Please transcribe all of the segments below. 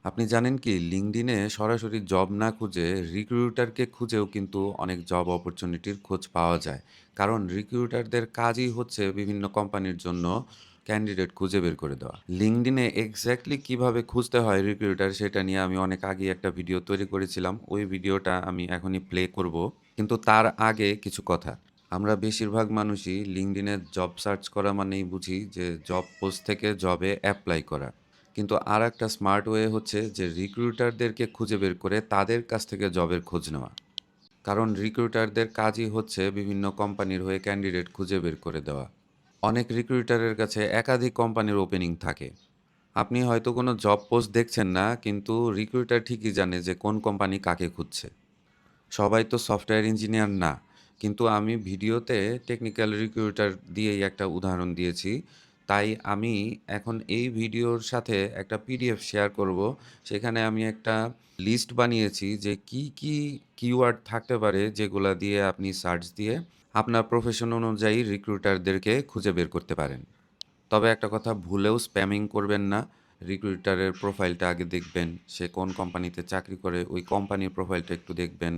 আপনি জানেন কি লিঙ্কডইনে সরাসরি জব না খুঁজে রিক্রুটারকে খুঁজেও কিন্তু অনেক জব অপরচুনিটির খোঁজ পাওয়া যায়। কারণ রিক্রুটারদের কাজই হচ্ছে বিভিন্ন কোম্পানির জন্য ক্যান্ডিডেট খুঁজে বের করে দেওয়া। লিঙ্কডইনে এক্স্যাক্টলি কিভাবে খুঁজতে হয় রিক্রুটার সেটা নিয়ে আমি অনেক আগেই একটা ভিডিও তৈরি করেছিলাম। ওই ভিডিওটা আমি এখনই প্লে করব। কিন্তু তার আগে কিছু কথা। আমরা বেশিরভাগ মানুষই লিঙ্কডইনে জব সার্চ করা মানেই বুঝি যে জব পোস্ট থেকে জবে এপ্লাই করা। কিন্তু আরেকটা স্মার্ট ওয়ে হচ্ছে যে রিক্রুটারদেরকে খুঁজে বের করে তাদের কাছ থেকে জবের খোঁজ নেওয়া। কারণ রিক্রুটারদের কাজই হচ্ছে বিভিন্ন কোম্পানির হয়ে ক্যান্ডিডেট খুঁজে বের করে দেওয়া। অনেক রিক্রুটারের কাছে একাধিক কোম্পানির ওপেনিং থাকে। আপনি হয়তো কোনো জব পোস্ট দেখছেন না, কিন্তু রিক্রুটার ঠিকই জানে যে কোন কোম্পানি কাকে খুঁজছে। সবাই তো সফটওয়্যার ইঞ্জিনিয়ার না। কিন্তু আমি ভিডিওতে টেকনিক্যাল রিক্রুটার দিয়েই একটা উদাহরণ দিয়েছি। তাই আমি এখন এই ভিডিওর সাথে একটা পিডিএফ শেয়ার করব। সেখানে আমি একটা লিস্ট বানিয়েছি যে কি কিওয়ার্ড থাকতে পারে যেগুলা দিয়ে আপনি সার্চ দিয়ে আপনার প্রফেশন অনুযায়ী রিক্রুটারদেরকে খুঁজে বের করতে পারেন। তবে একটা কথা, ভুলেও স্প্যামিং করবেন না। রিক্রুটারের প্রোফাইলটা আগে দেখবেন। সে কোন কোম্পানিতে চাকরি করে ওই কোম্পানির প্রোফাইলটা একটু দেখবেন।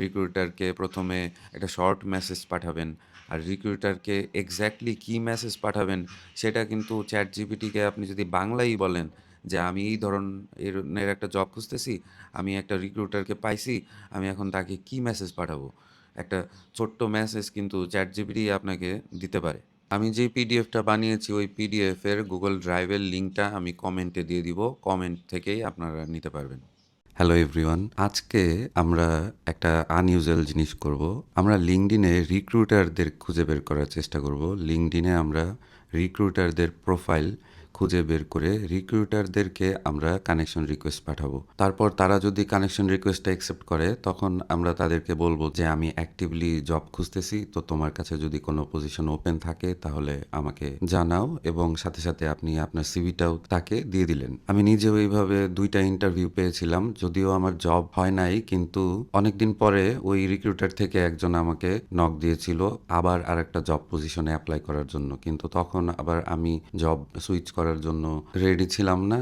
রিক্রুটারকে ১ম এ একটা শর্ট মেসেজ পাঠাবেন। আর রিক্রুটারকে এক্স্যাক্টলি কী মেসেজ পাঠাবেন সেটা কিন্তু ChatGPT-কে আপনি যদি বাংলায় বলেন যে, "আমি এই ধরনের একটা জব খুঁজতেছি। আমি একটা রিক্রুটারকে পাইছি। আমি এখন তাকে কী মেসেজ পাঠাবো?" একটা ছোট্ট মেসেজ কিন্তু ChatGPT আপনাকে দিতে পারে। আমি যে পিডিএফটা বানিয়েছি ওই পিডিএফের Google ড্রাইভের লিঙ্কটা আমি কমেন্টে দিয়ে দিব। কমেন্ট থেকেই আপনারা নিতে পারবেন। Hello everyone. আজকে আমরা একটা আনইউজুয়াল জিনিস করব। আমরা লিঙ্কডইনে রিক্রুটারদের খুঁজে বের করার চেষ্টা করব। লিঙ্কডইনে আমরা রিক্রুটারদের প্রোফাইল খুঁজে বের করে রিক্রুটারদেরকে আমরা কানেকশন রিকোয়েস্ট পাঠাবো। তারপর তারা যদি কানেকশন রিকোয়েস্টটা অ্যাকসেপ্ট করে তখন আমরা তাদেরকে বলব যে আমি অ্যাক্টিভলি জব খুঁজতেছি। তো তোমার কাছে যদি কোনো পজিশন ওপেন থাকে তাহলে আমাকে জানাও, এবং সাথে সাথে আপনি আপনার সিভিটাও তাকে দিয়ে দিলেন। আমি নিজেও এইভাবে ২ টা ইন্টারভিউ পেয়েছিলাম। যদিও আমার জব হয় নাই, কিন্তু অনেকদিন পরে ওই রিক্রুটার থেকে একজন আমাকে নক দিয়েছিল আবার আরেকটা জব পজিশনে এপ্লাই করার জন্য। কিন্তু তখন আবার আমি জব সুইচ করার জন্য রেডি ছিলাম না।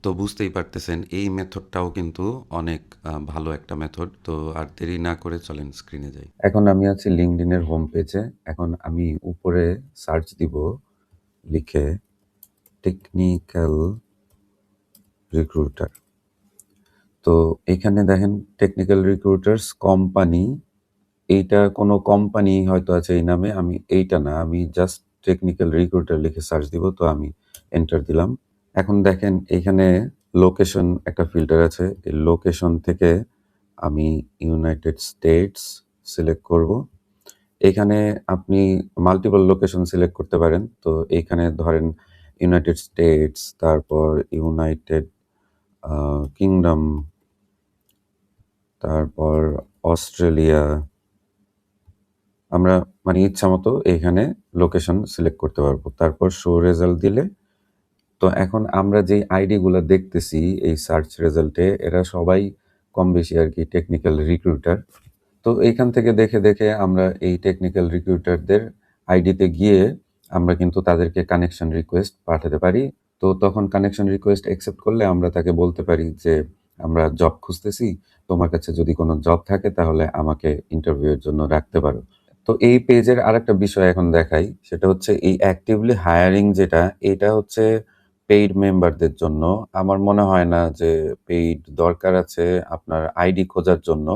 তো বুঝতেই পারতেছেন এই মেথডটাও কিন্তু অনেক ভালো একটা মেথড। তো আর দেরি না করে চলেন স্ক্রিনে যাই। এখন আমি আছি লিঙ্কডইনের হোম পেজে। এখন আমি উপরে সার্চ দিব, লিখে টেকনিক্যাল রিক্রুটার। তো এখানে দেখেন টেকনিক্যাল রিক্রুটার্স কোম্পানি, এইটা কোনো কোম্পানি হয়তো আছে এই নামে। আমি এইটা না, আমি জাস্ট টেকনিক্যাল রিক্রুটার লিখে সার্চ দিব। তো আমি এন্টার দিলাম। এখন দেখেন এইখানে লোকেশন একটা ফিল্টার আছে। এই লোকেশন থেকে আমি ইউনাইটেড স্টেটস সিলেক্ট করব। এখানে আপনি মাল্টিপল লোকেশন সিলেক্ট করতে পারেন। তো এইখানে ধরেন ইউনাইটেড স্টেটস, তারপর ইউনাইটেড কিংডম, তারপর অস্ট্রেলিয়া। আমরা মানে ইচ্ছামতো এখানে লোকেশন সিলেক্ট করতে পারবো। তারপর শো রেজাল্ট দিলে, তো এখন আমরা যেই আইডি গুলা দেখতেছি এই সার্চ রেজাল্টে, এরা সবাই কম বেশি আরকি টেকনিক্যাল রিক্রুটার। তো এইখান থেকে দেখে দেখে আমরা এই টেকনিক্যাল রিক্রুটারদের আইডিতে গিয়ে আমরা কিন্তু তাদেরকে কানেকশন রিকোয়েস্ট পাঠাতে পারি। তো তখন কানেকশন রিকোয়েস্ট অ্যাকসেপ্ট করলে আমরা তাকে বলতে পারি যে আমরা জব খুঁজতেছি, তোমার কাছে যদি কোনো জব থাকে তাহলে আমাকে ইন্টারভিউ এর জন্য রাখতে পারো। তো এই পেজের আরেকটা বিষয় এখন দেখাই, সেটা হচ্ছে এই অ্যাক্টিভলি হায়ারিং যেটা, এটা হচ্ছে পেইড মেম্বারদের জন্য। আমার মনে হয় না যে পেইড দরকার আছে আপনার আইডি খোঁজার জন্য।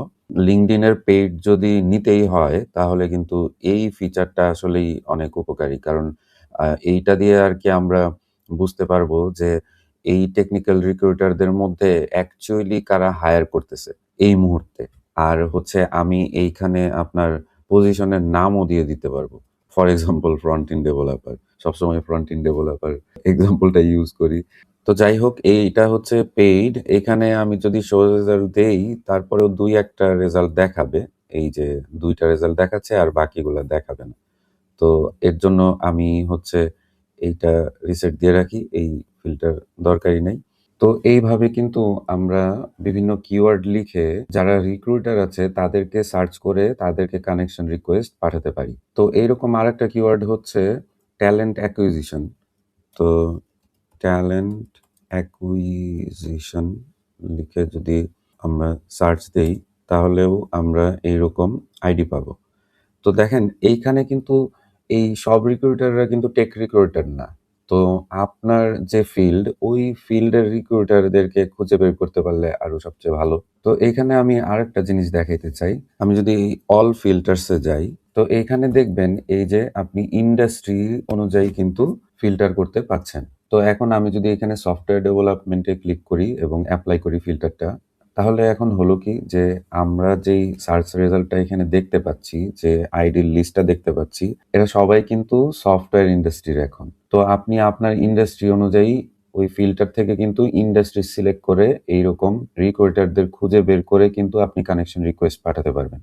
লিঙ্কডইনের পেইড যদি নিতেই হয় তাহলে কিন্তু এই ফিচারটা আসলেই অনেক উপকারী। কারণ এইটা দিয়ে আরকি আমরা বুঝতে পারবো যে এই টেকনিক্যাল রিক্রুটারদের মধ্যে অ্যাকচুয়ালি কারা হায়ার করতেছে এই মুহূর্তে। আর হচ্ছে আমি এইখানে আপনার পজিশনের নামও দিয়ে দিতে পারবো। For example front end developer. সবসময় ফ্রন্ট এন্ড ডেভেলপার এক্সাম্পলটা ইউজ করি। তো যাই হোক, এইটা হচ্ছে পেইড। এখানে আমি যদি শো রেজাল্ট দেই তারপরেও ২-১ টা রেজাল্ট দেখাবে। এই যে ২ টা রেজাল্ট দেখাচ্ছে আর বাকিগুলা দেখাবে না। তো এর জন্য আমি হচ্ছে এইটা রিসেট দিয়ে রাখি। এই ফিল্টার দরকারই নাই। তো এইভাবে কিন্তু আমরা বিভিন্ন কিওয়ার্ড লিখে যারা রিক্রুটার আছে তাদেরকে সার্চ করে তাদেরকে কানেকশন রিকোয়েস্ট পাঠাতে পারি। তো এইরকম আরেকটা কিওয়ার্ড হচ্ছে ট্যালেন্ট অ্যাকুইজিশন। তো ট্যালেন্ট অ্যাকুইজিশন লিখে যদি আমরা সার্চ দেই, তাহলেও আমরা এইরকম আইডি পাবো। তো দেখেন এইখানে কিন্তু এই সব রিক্রুটাররা কিন্তু টেক রিক্রুটার না। তো আপনার যে ফিল্ড, ওই ফিল্ডের রিক্রুটারদেরকে খুঁজে বের করতে পারলে আরো সবচেয়ে ভালো। তো এইখানে আমি আরেকটা জিনিস দেখাইতে চাই। আমি যদি অল ফিল্টার্স এ যাই, তো এইখানে দেখবেন এই যে আপনি ইন্ডাস্ট্রি অনুযায়ী কিন্তু ফিল্টার করতে পারছেন। তো এখন আমি যদি এখানে সফটওয়্যার ডেভেলপমেন্টে ক্লিক করি এবং এপ্লাই করি ফিল্টারটা, তাহলে এখন হলো কি যে আমরা যেই সার্চ রেজাল্টটা এখানে দেখতে পাচ্ছি, যে আইডির লিস্টটা দেখতে পাচ্ছি, এরা সবাই কিন্তু সফটওয়্যার ইন্ডাস্ট্রির এখন। তো আপনি আপনার ইন্ডাস্ট্রি অনুযায়ী ওই ফিল্টার থেকে কিন্তু ইন্ডাস্ট্রি সিলেক্ট করে এইরকম রিক্রুটারদের খুঁজে বের করে কিন্তু আপনি কানেকশন রিকোয়েস্ট পাঠাতে পারবেন।